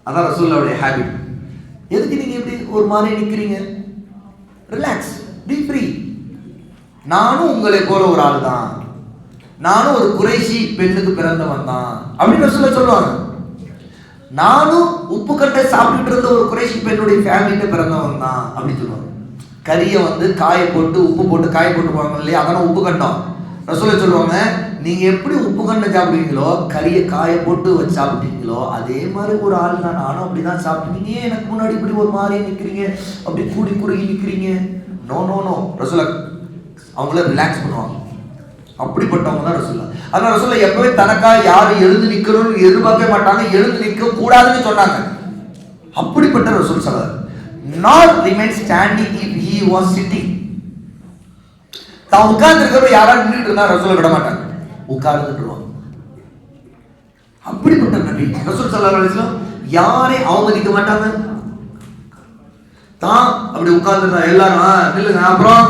அதான் ரசூலுல்லாஹ்வுடைய ஹேபிட். எதுக்கு நீங்க இப்படி ஒரு மாதிரி நிக்கிறீங்க? Relax, B free. நானும் உங்களை போல ஒரு ஆள் தான், நானும் ஒரு குறைஷி பெண்ணுக்கு பிறந்தவன் தான் அப்படின்னு ரசூலுல்லாஹ் சொல்லுவாங்க. நானும் உப்பு கட்டை சாப்பிட்டுட்டு இருந்த ஒரு குறைஷி பெண்ணுடைய ஃபேமிலிட்ட பிறந்தவன் தான் அப்படின்னு சொல்லுவாங்க. கறியை காய போட்டு உப்பு போட்டு காய போட்டு போவாங்க இல்லையா, அதான உப்பு கண்டம். ரசூலுல்லாஹ் சொல்லுவாங்க, நீங்க எப்படி உப்பு கண்டை சாப்பிடுவீங்களோ, கறியை காய போட்டு வச்சு சாப்பிட்டீங்களோ, அதே மாதிரி ஒரு ஆள் தான் நானும் அப்படிதான் சாப்பிட்டு, நீங்க எனக்கு முன்னாடி இப்படி ஒரு மாதிரி நிக்கிறீங்க, அப்படி கூடி குறுகி நிக்கிறீங்க. நோ நோ நோ, ரசூலுல்லாஹ் அவங்கள ரிலாக்ஸ் பண்ணுவாங்க. அப்படிப்பட்டவங்க தான் ரசூலுல்லாஹ். அதனால ரசூலுல்லாஹ் எப்பவே தனக்காக யாரும் எழுந்து நிக்கணும்னு எதிர்பார்க்க மாட்டாங்க, எழுந்து நிற்க கூடாதுன்னு சொன்னாங்க. அப்படிப்பட்ட ரசூல் ஸல்லல்லாஹு not remain standing if he was sitting. தான் உட்கார்ந்து இருக்கிற யாரா நின்னுட்டு இருந்தா ரசூலை விட மாட்டாங்க, உட்கார்ந்துட்டுருவாங்க. அப்படிப்பட்ட நபி ரசூல் ஸல்லல்லாஹு அலைஹி வஸல்லம் யாரையும் அவமதிக்க மாட்டாங்க. தான் அப்படி உட்கார்ந்துட்டா எல்லாரும் நில்லுங்க அப்புறம்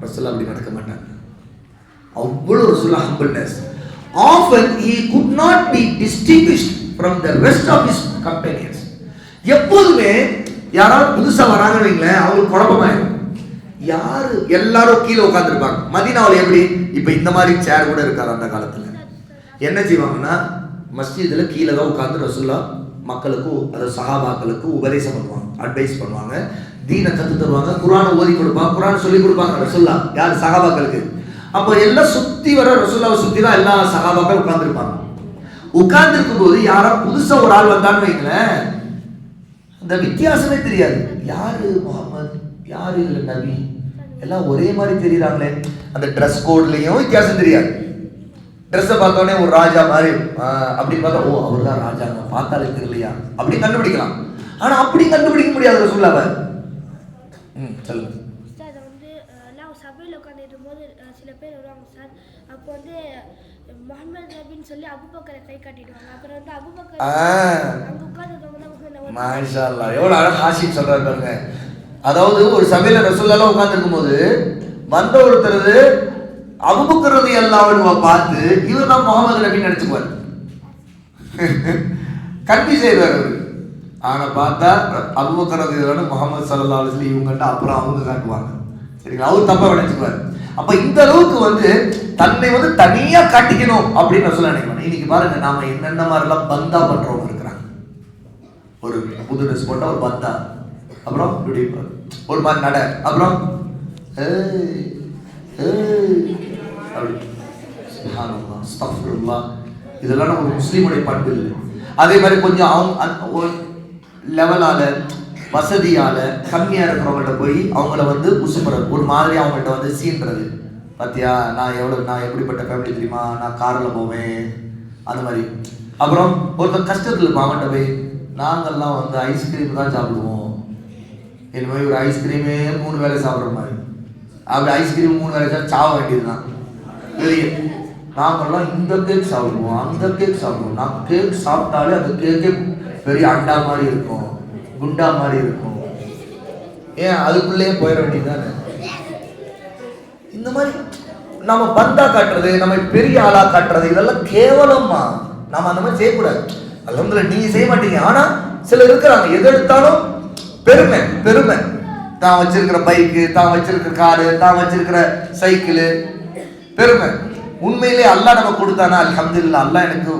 ரசூல் அப்படி நடக்க மாட்டாங்க. அவ்வளவு ரசூலுல்லாஹ் humbleness. Often he could not be distinguished from the rest of his companions. எப்போதுமே யாராவது புதுசா வராங்கன்னு வைங்களேன், அவங்களுக்கு குழப்பமாயிடும். யாரு எல்லாரும் கீழே உட்காந்துருப்பாங்க. மதீனாவில் எப்படி இப்ப இந்த மாதிரி சேர் கூட இருக்காது. அந்த காலத்துல என்ன செய்வாங்கன்னா, மஸ்ஜிதுல கீழே தான் உட்கார்ந்து ரசூலுல்லாஹ் மக்களுக்கு, அதாவது சஹாபாக்களுக்கு உபதேசம் பண்ணுவாங்க, அட்வைஸ் பண்ணுவாங்க, தீனை கத்து தருவாங்க, குர்ஆனை ஓதி கொடுப்பாங்க, குர்ஆன் சொல்லி கொடுப்பாங்க ரசூலுல்லாஹ் யார் சஹாபாக்களுக்கு. அப்ப எல்லாம் சுத்தி வர ரசூலுல்லாஹ் சுத்தி தான் எல்லா சஹாபாக்கள் உட்கார்ந்துருப்பாங்க. உட்கார்ந்துருக்கும் போது யாரா புதுசா ஒரு ஆள் வந்தான்னு வைங்களேன், அந்த வித்தியாசமே தெரியாது. யாரு முஹம்மது, யாரு இல்ல நபி, எல்லாம் ஒரே மாதிரி தெரியுறாங்களே. அந்த ட்ரெஸ் கோட்லயும் வித்தியாசம் தெரியாது. ட்ரெஸ்ஸை பார்த்தோன்னே ஒரு ராஜா மாதிரி அப்படின்னு பார்த்தா, ஓ அவர் தான் ராஜாங்க, பார்த்தாலே தெரியலையா அப்படின்னு கண்டுபிடிக்கலாம். ஆனா அப்படி கண்டுபிடிக்க முடியாது ரசூலுல்லாஹ். சொல்லுங்க. சபையில் உட்காந்துட்டு போது சில பேர் வருவாங்க சார். அப்போ முஹம்மது நபின்னு சொல்லி அபூபக்கரை கை காட்டிடுவாங்க. அப்புறம் அபூபக்கர் அங்க உட்கார்ந்துருக்கவங்க தான் மாஷா அல்லாஹ், எவ்வளவு அழகா ஹாஷிம் சொல்றாரு பாருங்க. அதாவது ஒரு சபையில ரசூலுல்லாஹ் உட்கார்ந்துருக்கும் போது வந்த ஒருத்தர் அபூபக்கர் ரலியல்லாஹு அன்ஹு பார்த்து இவர் தான் முஹம்மது நபின்னு நினைச்சுக்குவார், கன்ஃபியூஸ் ஆயிடுவார் அவரு. ஆனா பார்த்தா அபூபக்கர் ரலியல்லாஹு அன்ஹு முஹம்மது ஸல்லல்லாஹு அலைஹி வஸல்லம் இவங்கட்ட அப்புறம் அவங்க காட்டுவாங்க. சரிங்களா? அவர் தப்பா நினைச்சுக்குவார். அப்ப இந்த அளவுக்கு தன்னை தனியா காட்டிக்கணும் அப்படின்னு ரசூலுல்லாஹ் நினைக்கிறாங்க. இன்னைக்கு பாருங்க, நாம என்னென்ன மாதிரிலாம் பந்தா பண்றவங்க இருக்கிறாங்க. ஒரு புது ட்ரெஸ் போட்டா ஒரு பந்தா, அப்புறம் இப்படி ஒரு மாதிரி நட, அப்புறம் சுப்ஹானல்லாஹ் அஸ்தக்ஃபிருல்லாஹ். இதெல்லாம் நம்ம முஸ்லீமுடைய பண்பு இல்லை. அதே மாதிரி கொஞ்சம் அவங்க லெவலால வசதியால கம்மியா இருக்கிறவங்கள்ட்ட போய் அவங்கள வந்து உசுப்புறது, ஒரு மாதிரி அவங்கள்ட்ட வந்து சீன்றது. பாத்தியா நான் எப்படிப்பட்ட ஃபேமிலி தெரியுமா, நான் காரில் போவேன் அந்த மாதிரி. அப்புறம் ஒருத்தர் கஷ்டத்தில் இருப்பான், அவன்கிட்ட போய் நாங்கள்லாம் வந்து ஐஸ்கிரீம் தான் சாப்பிடுவோம், இந்த மாதிரி ஒரு ஐஸ்கிரீமே 3 வேளை சாப்பிட்ற மாதிரி. அப்படி ஐஸ்கிரீம் 3 வேளை சாப்பிட வேண்டியதுதான் வெளியே. நாங்கள்லாம் இந்த கேக் சாப்பிடுவோம், அந்த கேக் சாப்பிடுவோம். நான் கேக் சாப்பிட்டாலே அந்த கேக்கே பெரிய அண்டா மாதிரி இருக்கும், குண்டா மாதிரி இருக்கும். ஏன் அதுக்குள்ளேயே போயிட வேண்டியதுதானே. இந்த மாதிரி நம்ம பந்தா காட்டுறது, நம்ம பெரிய ஆளா காட்டுறது, இதெல்லாம் கேவலமா. நம்ம அந்த மாதிரி செய்யக்கூடாது. அல்ஹம்துலில்லாஹ் நீங்க செய்ய மாட்டீங்க. ஆனா சிலர் இருக்கிறாங்க, எது எடுத்தாலும் பெருமை பெருமை. தான் வச்சிருக்கிற பைக்கு, தான் வச்சிருக்கிற காரு, தான் வச்சிருக்கிற சைக்கிள், பெருமை. உண்மையிலே அல்லாஹ் நம்ம கொடுத்தானா, அல்ஹம்துலில்லாஹ் அல்லாஹ் எனக்கு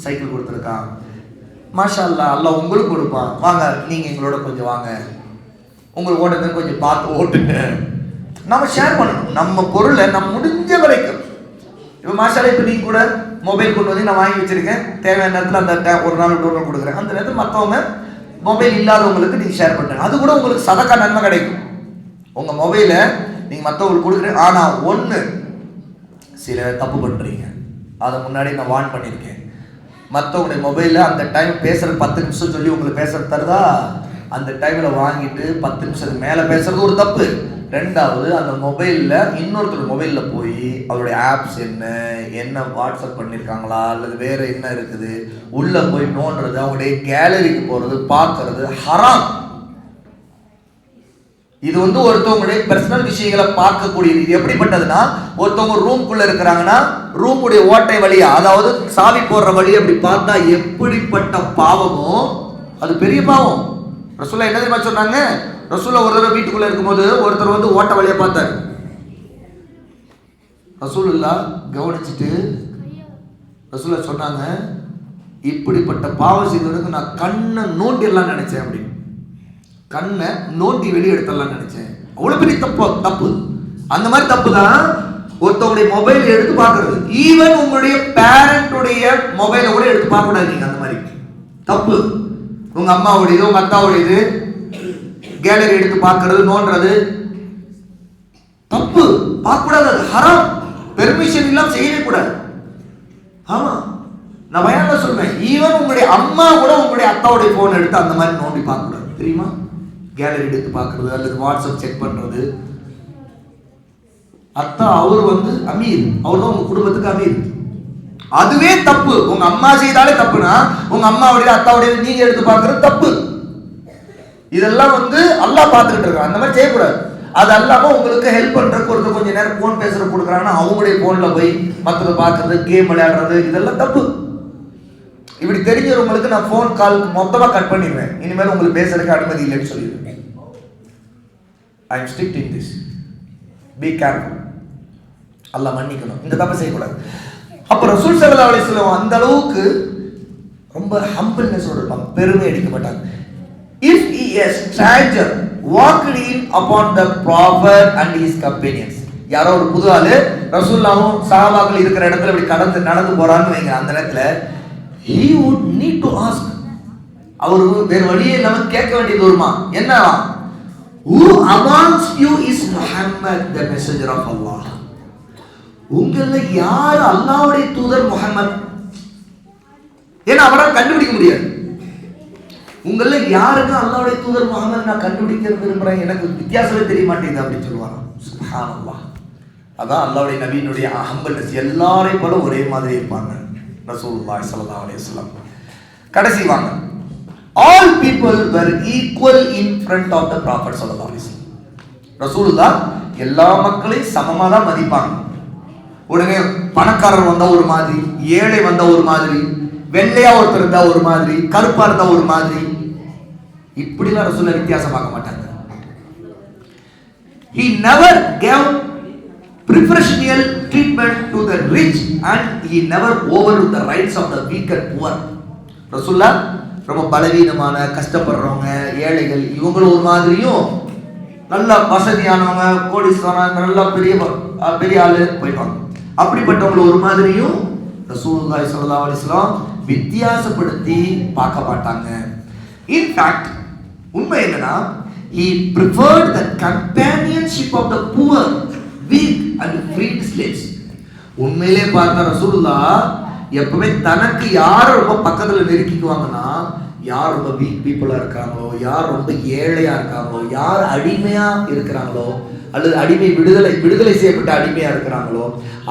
சைக்கிள் கொடுத்துருக்கான், மாஷா அல்லாஹ் அல்லாஹ் உங்களுக்கு கொடுப்பான், வாங்க நீங்க எங்களோட கொஞ்சம் வாங்க, உங்களுக்கு ஓட்டுறது கொஞ்சம் பார்த்து ஓட்டுங்க. நம்ம ஷேர் பண்ணணும் நம்ம பொருளை, நம்ம முடிஞ்ச வரைக்கும். இப்போ மாஷாலா இப்போ நீங்க கூட மொபைல் கொண்டு வந்து நான் வாங்கி வச்சிருக்கேன், தேவையான நேரத்தில் அந்த ஒரு நாள் டோனர் கொடுக்குறேன், அந்த நேரத்தில் மற்றவங்க மொபைல் இல்லாதவங்களுக்கு நீங்கள் ஷேர் பண்ணுறேன். அது கூட உங்களுக்கு சதக்கா நன்மை கிடைக்கும். உங்கள் மொபைலை நீங்கள் மற்றவங்களுக்கு கொடுக்குறேன். ஆனால் ஒன்று, சில தப்பு பண்ணுறீங்க, அதை முன்னாடி நான் வார்ன் பண்ணியிருக்கேன். மற்றவங்களுடைய மொபைலில் அந்த டைம் பேசுகிறது 10 நிமிஷம் சொல்லி உங்களுக்கு பேசுறது தருதா, அந்த டைமில் வாங்கிட்டு 10 நிமிஷத்துக்கு மேலே பேசுறது ஒரு தப்பு. ரெண்டாவது, அந்த மொபைலில் இன்னொருத்தர் மொபைலில் போய் அவருடைய ஆப்ஸ் என்ன வாட்ஸ்அப் பண்ணியிருக்காங்களா அல்லது வேறு என்ன இருக்குது உள்ளே போய் நோண்டுறது, அவங்களுடைய கேலரிக்கு போகிறது, பார்க்கறது ஹராம். இது வந்து ஒருத்தவங்களுடைய பர்சனல் விஷயங்களை பார்க்கக்கூடியது. இது எப்படிப்பட்டதுன்னா, ஒருத்தவங்க ரூம்குள்ளே இருக்கிறாங்கன்னா ரூமுடைய ஓட்டை வழியா, அதாவது சாவி போடுற வழியை அப்படி பார்த்தா எப்படிப்பட்ட பாவமோ அது பெரிய பாவம். ரசூலுல்லாஹ் என்ன தெரியுமா சொன்னாங்க, ரசூலுல்லாஹ் ஒரு தடவை வீட்டுக்குள்ள இருக்கும்போது ஒருத்தர் வந்து ஓட்ட வழியை பார்த்தாரு. ரசூலுல்லாஹ் கவனிச்சுட்டு ரசூலுல்லாஹ் சொன்னாங்க, இப்படிப்பட்ட பாவம் செய்தவனுக்கு நான் கண்ணை நோண்டிடலாம் நினைச்சேன் அப்படின்னு. கண்ணை நோண்டி வெளியே எடுத்துடலாம் நினைச்சேன். அவ்வளவு பெரிய தப்பு. அந்த மாதிரி தப்பு தான் ஒருத்தவங்களுடைய மொபைல் எடுத்து பார்க்கறது. ஈவன் உங்களுடைய பேரண்ட்டுடைய மொபைலை கூட எடுத்து பார்க்க கூடாது நீங்க. அந்த மாதிரி தப்பு. உங்க அம்மாவுடையது, உங்க அத்தாவுடையது கேலரி எடுத்து பார்க்கறது, நோண்டுறது தப்பு. பார்க்க கூடாது, அது ஹராம். பெர்மிஷன் இல்லாம செய்யவே கூடாது. ஆமா, நான் பயான்ல சொல்றேன், ஈவன் உங்களுடைய அம்மா கூட உங்களுடைய அத்தாவுடைய போன் எடுத்து அந்த மாதிரி நோண்டி பார்க்க கூடாது தெரியுமா. கேலரி எடுத்து பார்க்கறது அல்லது வாட்ஸ்அப் செக் பண்றது. அத்தா அவர் வந்து அமீர், அவர் தான் உங்க குடும்பத்துக்கு அமீர், அதுவே தப்பு. உங்க அம்மா செய்தாலே தப்புனா உங்க அம்மாவுடைய அத்தாவுடைய நீங்க எடுத்து பார்க்கறது தப்பு. இதெல்லாம் வந்து அல்லாஹ் பார்த்துக்கிட்டு இருக்கான். அந்த மாதிரி செய்யக்கூடாது. அது அல்லாம உங்களுக்கு ஹெல்ப் பண்றதுக்கு ஒருத்தர் கொஞ்சம் நேரம் போன் பேசுற கொடுக்குறாங்கன்னா அவங்களுடைய போன்ல போய் மற்றதை பார்க்கறது, கேம் விளையாடுறது, இதெல்லாம் தப்பு. இப்படி தெரிஞ்சவங்களுக்கு நான் போன் கால் மொத்தமா கட் பண்ணிடுவேன். இனிமேல் உங்களுக்கு பேசுறதுக்கு அனுமதி இல்லைன்னு சொல்லிடுவேன். I am strict in this. Be careful. Allah மன்னிக்கணும், இந்த தப்பை செய்யக்கூடாது. அப்ப ரசூல் ஸல்லல்லாஹு அலைஹி வஸல்லம் அந்த அளவுக்கு ரொம்ப ஹம்பிள்னஸோட இருப்பாங்க, பெருமை அடிக்க மாட்டாங்க. If a stranger walked in upon the prophet and his companions, யாரோ ஒரு புது ஆளு ரசூலுல்லாஹும் சஹாபாக்கள் இருக்கிற இடத்துல இப்படி நடந்து போறான்னு வைங்க, அந்த நேரத்துல he would need to ask, அவர் வேற வழியே இல்லாம கேட்க வேண்டியது வருமா, என்ன, who amongst you is Muhammad the messenger of Allah? உங்கள யார் அல்லாஹ்வுடைய தூதர் முஹம்மத்? ஏன்னா அவரால் கண்டுபிடிக்க முடியாது. உங்கள யாருக்கு அல்லாஹ்வுடைய தூதர் முஹம்மது நான் கண்டுபிடிக்க விரும்புறேன், எனக்கு வித்தியாசமே தெரிய மாட்டேங்குது அப்படின்னு சொல்லுவாங்க. சுப்ஹானல்லாஹ். அதான் அல்லாஹ்வுடைய நபியினுடைய ஹம்பிள்னஸ். எல்லாரையும் போல ஒரே மாதிரி இருப்பாங்க ரசூலுல்லாஹி ஸல்லல்லாஹு அலைஹி வஸல்லம். கடைசி வாங்க, all people were equal in front of the prophet ஸல்லல்லாஹு அலைஹி வஸல்லம். ரசூலுல்லாஹ் எல்லா மக்களையும் சமமா தான் மதிப்பாங்க. உடனே பணக்காரர் வந்தா ஒரு மாதிரி, ஏழை வந்தா ஒரு மாதிரி, வெள்ளையா ஒருத்தர் இருந்தா ஒரு மாதிரி, கருப்பா இருந்தா ஒரு மாதிரி, இப்படிலாம் ரசூலுல்லாஹ் வித்தியாசம் பார்க்க மாட்டாங்க. He never gave preferential treatment to the rich and he never overlooked the rights of the weak and poor. ரசூலுல்லாஹ் ரொம்ப பலவீனமான, கஷ்டப்படுறவங்க, ஏழைகள், இவங்களும் ஒரு மாதிரியும், நல்ல வசதியானவங்க, கோடீஸ்வரன், நல்ல பெரிய ஆளு போயிடுவாங்க, அப்படிப்பட்டவங்க ஒரு மாதிரியும் ரசூலுல்லாஹி ஸல்லல்லாஹு அலைஹி வஸல்லம் வித்தியாசப்படுத்தி பார்க்க மாட்டாங்க. இன்ஃபேக்ட் உண்மை என்னன்னா he preferred the companionship of the poor, weak and freed slaves. உண்மையிலே பார்த்த ரசூலுல்லாஹ் எப்பவுமே தனக்கு யார் ரொம்ப பக்கத்துல நெருக்கிக்குவாங்கன்னா, யார் ரொம்ப வீக் பீப்புளா இருக்காங்களோ, யார் ரொம்ப ஏழையா இருக்காங்களோ, யார் அடிமையா இருக்கிறாங்களோ, அல்லது விடுதலை செய்யப்பட்ட அடிமையா இருக்கிறாங்களோ,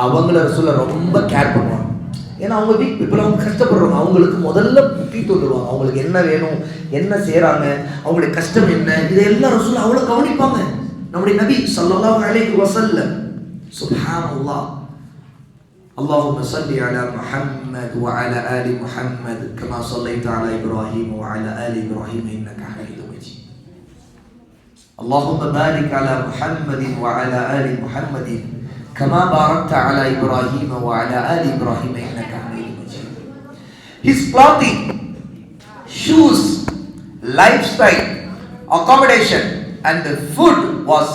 அவங்கள ரசூலுல்லாஹ் ரொம்ப கேர் பண்ணுவாங்க. ஏன்னா அவங்க வீக் பீப்புள், அவங்க கஷ்டப்படுறவங்க, அவங்களுக்கு முதல்ல முக்கியத்துவம் தருவாங்க. அவங்களுக்கு என்ன வேணும், என்ன செய்யறாங்க, அவங்களுடைய கஷ்டம் என்ன, இதையெல்லாம் ரசூலுல்லாஹ் அவ்வளவு கவனிப்பாங்க. நம்முடைய நபி ஸல்லல்லாஹு அலைஹி வஸல்லம். சுப்ஹானல்லாஹ். اللهم صل على محمد وعلى آل محمد كما صليت على إبراهيم وعلى آل إبراهيم إنك حميد مجيد. اللهم بارك على محمد وعلى آل محمد كما باركت على إبراهيم وعلى آل إبراهيم إنك حميد مجيد. His clothing, shoes, lifestyle, accommodation and the food was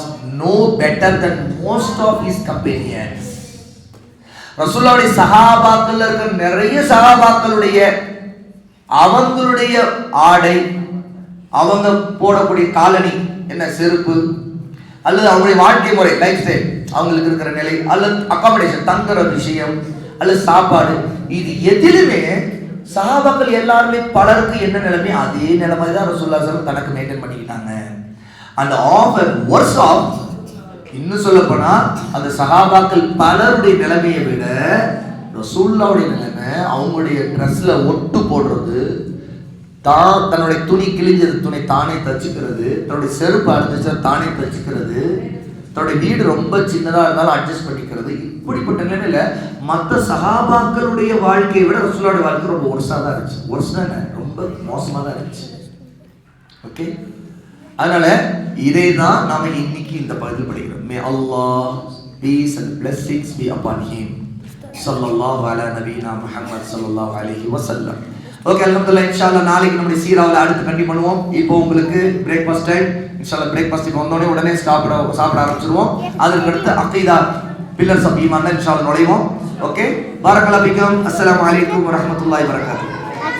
no better than most of his companions. ரசூலுல்லாஹ்வுடைய சஹாபாக்கள்ல இருக்கிற நிறைய சஹாபாக்களுடைய அவங்களுடைய ஆடை, அவங்க போடக்கூடிய காலணி, என்ன செருப்பு, அல்லது அவங்களுடைய வாழ்க்கை முறை, லைஃப் ஸ்டைல், அவங்களுக்கு இருக்கிற நிலை, அல்லது அகாமடேஷன், தங்குற விஷயம், அல்லது சாப்பாடு, இது எதிலுமே சஹாபாக்கள் எல்லாருமே பலருக்கு என்ன நிலைமை, அதே நிலைமை தான் ரசூலுல்லாஹி ஸல்லல்லாஹு தனக்கு மெயின்டைன் பண்ணிக்கிட்டாங்க. அந்த ஆஃபர் வர்ஸ் ஆஃப், இன்னும் சொல்ல போனா அந்த சஹாபாக்கள் பலருடைய நிலைமையை விட ரசூலுல்லாஹ்வுடைய நிலைமை, அவங்களுடைய ட்ரெஸ்ல ஒட்டு போடுறது, தன்னுடைய துணி கிழிஞ்சது துணி தானே தச்சுக்கிறது, தன்னுடைய செருப்பு அடிச்சு தானே தச்சுக்கிறது, தன்னுடைய வீடு ரொம்ப சின்னதா இருந்தாலும் அட்ஜஸ்ட் பண்ணிக்கிறது, இப்படிப்பட்ட நிலையில மற்ற சஹாபாக்களுடைய வாழ்க்கையை விட ரசூலுல்லாஹ்வுடைய வாழ்க்கை ரொம்ப ஒர்ஸா தான் இருந்துச்சு. ஒர்ஸ்னா ரொம்ப மோசமா தான் இருந்துச்சு. ஓகே, அதனால இதை தான் நாம இன்னைக்கு இந்த பகுதியில் படிக்கிறோம். May Allah peace and blessings be upon him. Sallallahu ala nabiyina Muhammad sallallahu alaihi wasallam. Okay, அல்ஹம்துலில்லாஹ். இன்ஷாஅல்லாஹ் நாளைக்கு நம்ம சீராவில் அடுத்து கண்டினியூ பண்ணுவோம். இப்போ உங்களுக்கு பிரேக்ஃபாஸ்ட் டைம். இன்ஷாஅல்லாஹ் பிரேக்ஃபாஸ்ட் வந்தோடனே உடனே சாப்பிட ஆரம்பிச்சிருவோம். அதற்கு அடுத்து அகீதா பில்லர்ஸ் ஆஃப் ஈமான் இன்ஷாஅல்லாஹ் நுழைவோம். ஓகே, பாரக்கல்லாஹு ஃபீக்கும். அஸ்ஸலாமு அலைக்கும் வரஹ்மத்துல்லாஹி வபரகாத்துஹு.